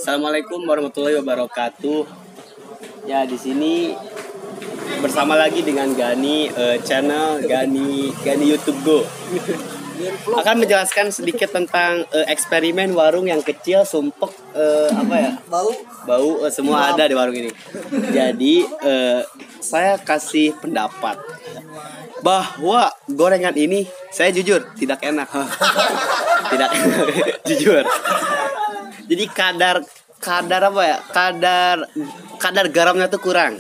Assalamualaikum warahmatullahi wabarakatuh. Ya, di sini bersama lagi dengan Gani, channel Gani YouTube Go. Akan menjelaskan sedikit tentang eksperimen warung yang kecil, sumpek, bau semua ada di warung ini. Jadi saya kasih pendapat bahwa gorengan ini, saya jujur tidak enak. Tidak enak, jujur. Jadi kadar apa ya? Kadar garamnya tuh kurang.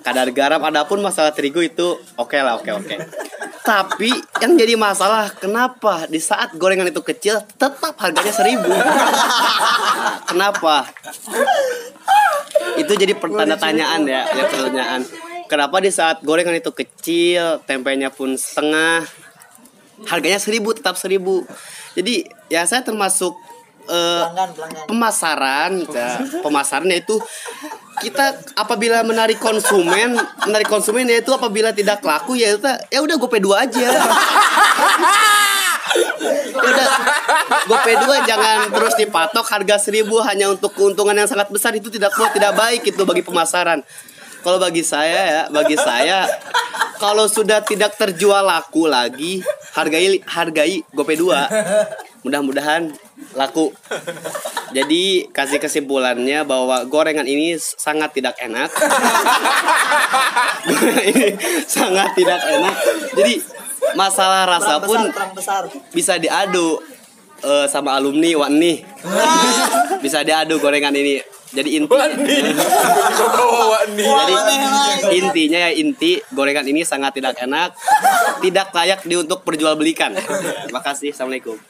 Kadar garam, adapun masalah terigu itu oke. Tapi yang jadi masalah, kenapa di saat gorengan itu kecil tetap harganya 1.000? Kenapa? Itu jadi pertanda tanyaan ya pertanyaan. Kenapa di saat gorengan itu kecil, tempenya pun setengah, harganya 1.000, tetap 1.000. Jadi ya saya termasuk pelanggan. Pemasaran yaitu kita apabila menarik konsumen yaitu apabila tidak laku ya udah GoPay 2 aja. Udah GoPay 2, jangan terus dipatok harga 1.000 hanya untuk keuntungan yang sangat besar. Itu tidak baik itu bagi pemasaran. Kalau bagi saya kalau sudah tidak terjual laku lagi, hargai GoPay 2. Mudah-mudahan laku. Jadi kasih kesimpulannya bahwa gorengan ini sangat tidak enak. Sangat tidak enak. Jadi masalah rasa pun bisa diadu sama alumni Wani. Bisa diadu gorengan ini. Jadi intinya gorengan ini sangat tidak enak, tidak layak untuk perjualbelikan. Terima kasih. Assalamualaikum.